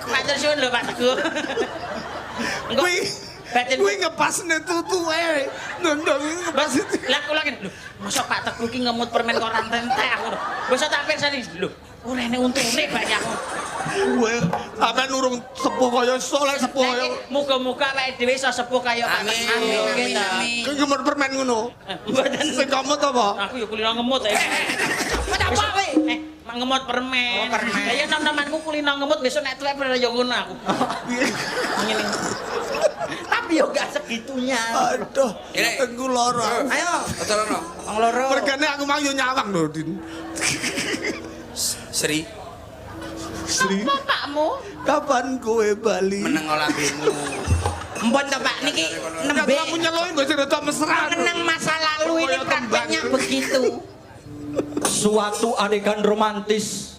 Matur suwun lho Pak Teguh. Engko batin kuwi ngepasne tutuke. Ndang ngepas itu. lah kula lho, masa Pak Teguh ki ngemut permen kok ora entek aku. Wis tak pirsani lho, urene untune banyak. Kowe sampean urung sepuh kaya soleh sepuh kaya. Muga-muga awake dhewe iso sepuh kaya Pak Teguh. Amin. Kowe ngemut permen ngono. Mboten. Sing ngemut apa? Aku ya kulino ngemut ya. Apa kowe? Mak ngemut permen. Oh, permen. Lah ya nom-nomanku kulino ngemut besok nek tuwek ya ngono aku. Ngene. Tapi yo gak segitunya. Aduh, tengku loro. Ayo, Aturono. wong loro. Mergane aku mang yo nyawang lho, Din. Sri Sri, Bapakmu kapan kowe bali? meneng lambemu. Mpun to Pak niki nembe Kamu nyeloin gak sih rada mesra. kenang masa lalu ini Kayak prakteknya tembang. begitu. Suatu adegan romantis